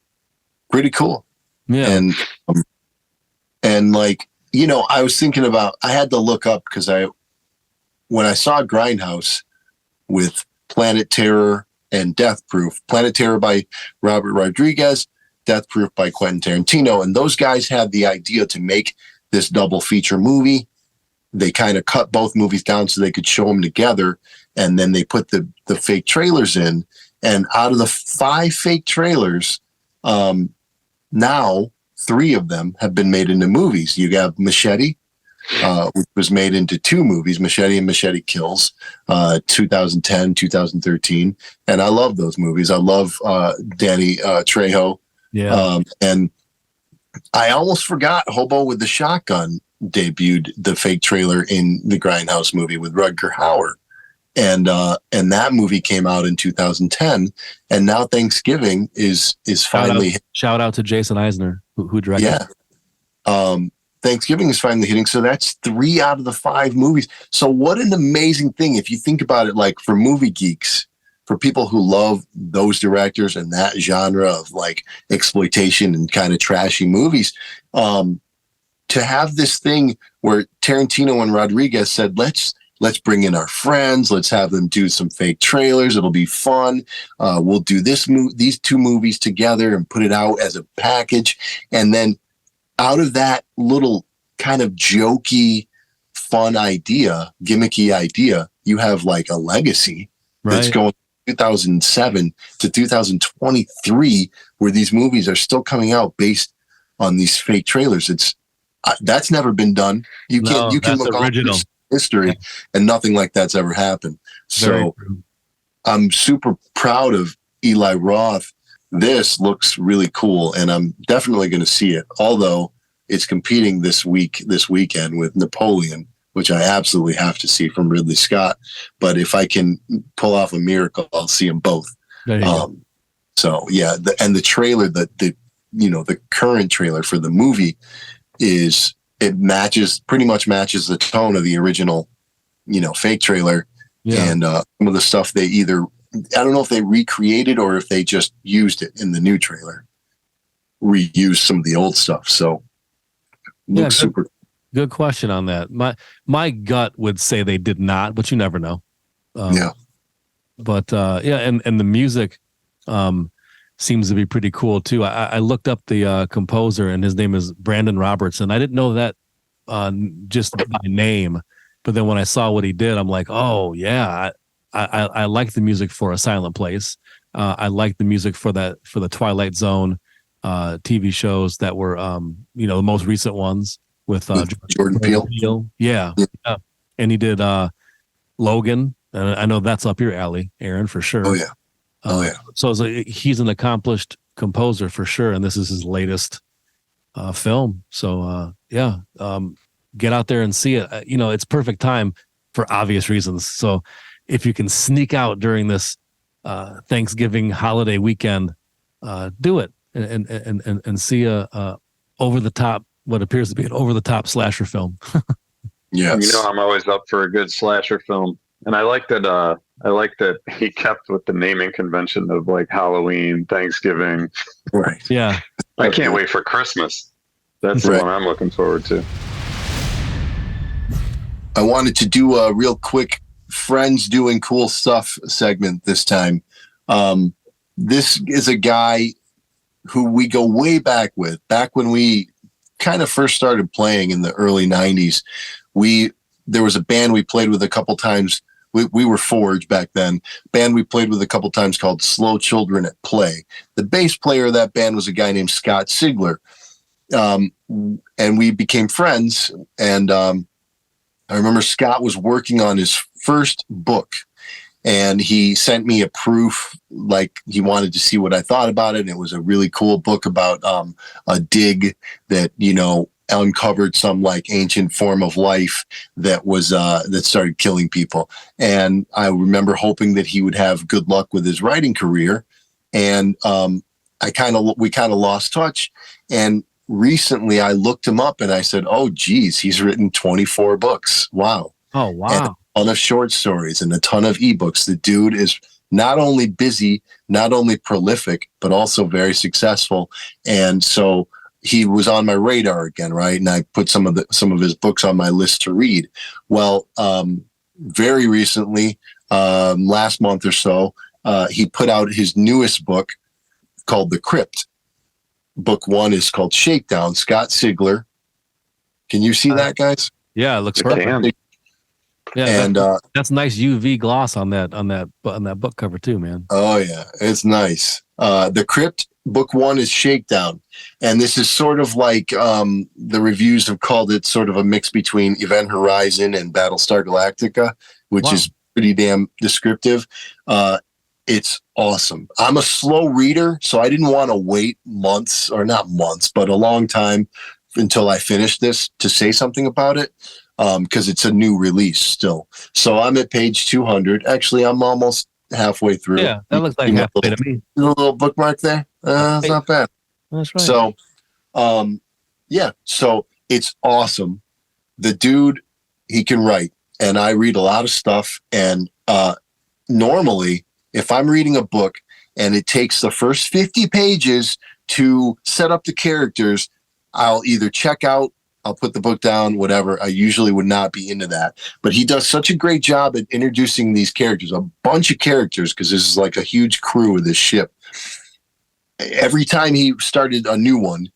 pretty cool. Yeah, and like, I was thinking about. I had to look up because when I saw Grindhouse with Planet Terror and Death Proof, Planet Terror by Robert Rodriguez, Death Proof by Quentin Tarantino, and those guys had the idea to make this double feature movie. They kind of cut both movies down so they could show them together, and then they put the fake trailers in. And out of the 5 fake trailers, now 3 of them have been made into movies. You have Machete, which was made into 2 movies, Machete and Machete Kills, 2010, 2013. And I love those movies. I love Danny Trejo. yeah. And I almost forgot Hobo with the Shotgun debuted the fake trailer in the Grindhouse movie with Rutger Hauer. And that movie came out in 2010, and now Thanksgiving is finally shout out to Jason Eisner who directed. Yeah. Thanksgiving is finally hitting. So that's 3 out of the 5 movies. So what an amazing thing. If you think about it, like for movie geeks, for people who love those directors and that genre of like exploitation and kind of trashy movies, to have this thing where Tarantino and Rodriguez said, let's bring in our friends. Let's have them do some fake trailers. It'll be fun. We'll do these 2 movies together and put it out as a package. And then out of that little kind of jokey, fun idea, gimmicky idea, you have like a legacy that's going 2007 to 2023, where these movies are still coming out based on these fake trailers. That's never been done. You can look original all history, and nothing like that's ever happened. So I'm super proud of Eli Roth. This looks really cool, and I'm definitely going to see it. Although it's competing this weekend with Napoleon, which I absolutely have to see, from Ridley Scott. But if I can pull off a miracle, I'll see them both. So yeah, the trailer, the current trailer for the movie is pretty much matches the tone of the original, fake trailer. Yeah. And some of the stuff I don't know if they recreated or if they just used it in the new trailer, reused some of the old stuff. So looks super. Good question on that. My gut would say they did not, but you never know. Yeah. But and the music seems to be pretty cool too. I looked up the composer, and his name is Brandon Robertson. I didn't know that just by name, but then when I saw what he did, I'm like, oh yeah, I like the music for A Silent Place. I like the music for the Twilight Zone TV shows that were the most recent ones with Jordan Peele. Yeah. And he did Logan. And I know that's up your alley, Aaron, for sure. Oh yeah. So he's an accomplished composer for sure, and this is his latest film. So get out there and see it. It's perfect time for obvious reasons. So if you can sneak out during this Thanksgiving holiday weekend, do it and see a over the top, what appears to be an over the top slasher film. Yes. I'm always up for a good slasher film. And I like that he kept with the naming convention of like Halloween, Thanksgiving. Right. Yeah. I can't wait for Christmas. That's the one I'm looking forward to. I wanted to do a real quick friends doing cool stuff segment this time. This is a guy who we go way back with, back when we kind of first started playing in the early 90s. There was a band we played with a couple times. We were Forge back then. Band we played with a couple times called Slow Children at Play. The bass player of that band was a guy named Scott Sigler. And we became friends. And I remember Scott was working on his first book, and he sent me a proof, like he wanted to see what I thought about it. And it was a really cool book about a dig that, uncovered some like ancient form of life that was that started killing people. And I remember hoping that he would have good luck with his writing career. And we kind of lost touch. And recently I looked him up and I said, oh geez, he's written 24 books. Wow. Oh wow. And a ton of short stories and a ton of ebooks. The dude is not only busy, not only prolific, but also very successful. And so he was on my radar again, right? And I put some of his books on my list to read. Well, very recently, last month or so, he put out his newest book called The Crypt. Book 1 is called Shakedown. Scott Sigler. Can you see that, guys? Yeah, it looks perfect. Yeah, and that's nice UV gloss on that book cover too, man. Oh yeah, it's nice. The Crypt. Book 1 is Shakedown. And this is sort of like the reviews have called it sort of a mix between Event Horizon and Battlestar Galactica, which is pretty damn descriptive. It's awesome. I'm a slow reader, so I didn't want to wait months, or not months, but a long time until I finished this to say something about it, because it's a new release still. So I'm at page 200. Actually, I'm almost halfway through. Yeah, that looks like halfway to me. A little bookmark there. It's not bad. That's right. So, so it's awesome. The dude, he can write, and I read a lot of stuff. And normally, if I'm reading a book and it takes the first 50 pages to set up the characters, I'll either check out, I'll put the book down, whatever. I usually would not be into that. But he does such a great job at introducing these characters, a bunch of characters, because this is like a huge crew of this ship. Every time he started a new one,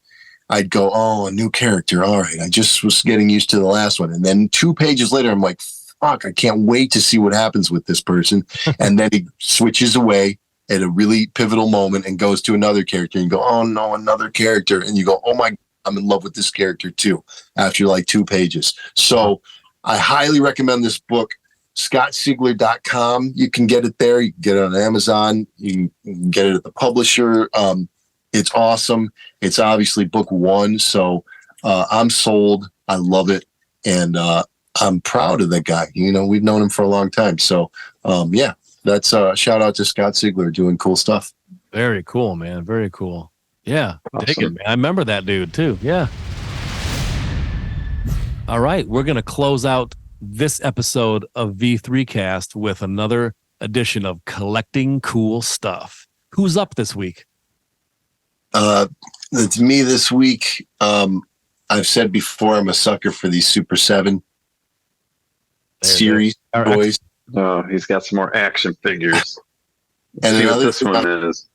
I'd go, oh, a new character. All right. I just was getting used to the last one. And then 2 pages later, I'm like, fuck, I can't wait to see what happens with this person. And then he switches away at a really pivotal moment and goes to another character, and you go, oh no, another character. And you go, oh my, I'm in love with this character too, after like 2 pages. So I highly recommend this book. ScottSigler.com. You can get it there. You can get it on Amazon. You can get it at the publisher. It's awesome. It's obviously book 1. So I'm sold. I love it. And I'm proud of that guy. We've known him for a long time. So that's a shout out to Scott Sigler doing cool stuff. Very cool, man. Very cool. Yeah. Awesome. Dig it, man. I remember that dude too. Yeah. All right, we're going to close out this episode of V3 Cast with another edition of Collecting Cool Stuff. Who's up this week? It's me this week. I've said before, I'm a sucker for these Super 7 series toys. Oh, he's got some more action figures. And See what this one is.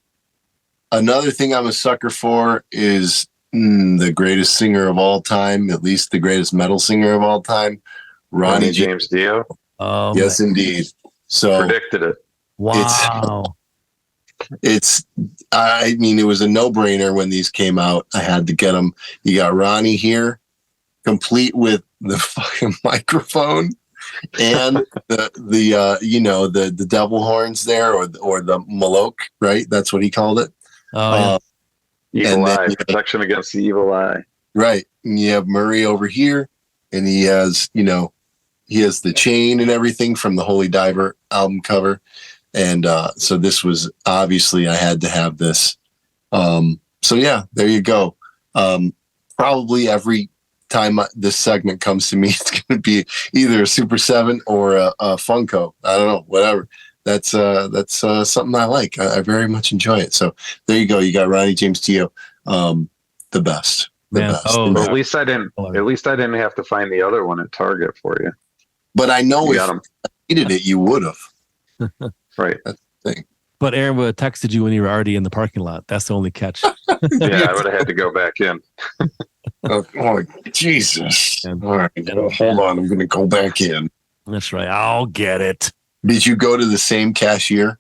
Another thing I'm a sucker for is the greatest singer of all time, at least the greatest metal singer of all time, Ronnie James Dio. Yes, indeed. So Predicted it. Wow. I mean, it was a no-brainer when these came out. I had to get them. You got Ronnie here, complete with the fucking microphone and the devil horns there, or the Moloch, right? That's what he called it. Evil eye, protection against the evil eye. Right. And you have Murray over here, and he has the chain and everything from the Holy Diver album cover. And so this was obviously, I had to have this. So yeah, there you go. Probably every time this segment comes to me, it's going to be either a Super 7 or a Funko. I don't know, whatever. That's something I like. I very much enjoy it. So there you go. You got Ronnie James Dio, the best. Best. Well, at least I didn't have to find the other one at Target for you. But I know if you needed it, you would have. Right. That's the thing. But Aaron would have texted you when you were already in the parking lot. That's the only catch. Yeah, I would have had to go back in. Oh, Jesus. All right. Hold on. I'm going to go back in. That's right. I'll get it. Did you go to the same cashier?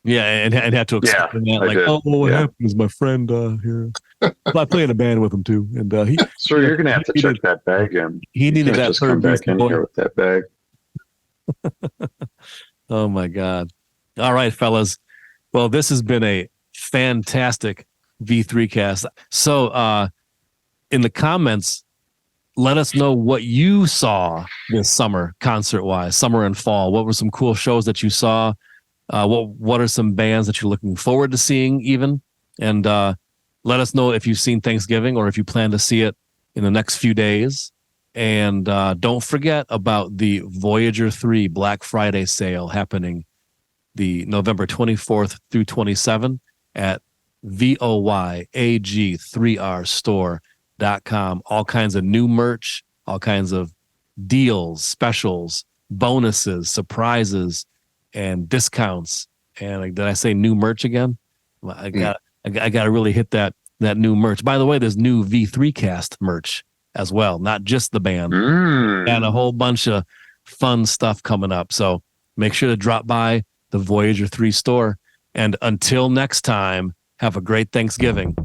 Yeah, and had to explain that. Like, did. what happened is my friend here. I play in a band with him too, and he. So you're gonna have to check that bag in. He needed that just come third back in here with that bag. Oh my God! All right, fellas. Well, this has been a fantastic V3 cast. So, in the comments, let us know what you saw this summer, concert-wise, summer and fall. What were some cool shows that you saw? What are some bands that you're looking forward to seeing even? And let us know if you've seen Thanksgiving or if you plan to see it in the next few days. And don't forget about the Voyager 3 Black Friday sale happening the November 24th through 27 at voyag3rstore.com. All kinds of new merch, all kinds of deals, specials, bonuses, surprises, and discounts. And did I say new merch again? I got to really hit that new merch. By the way, there's new V3 Cast merch as well, not just the band, and a whole bunch of fun stuff coming up. So make sure to drop by the Voyager 3 store. And until next time, have a great Thanksgiving.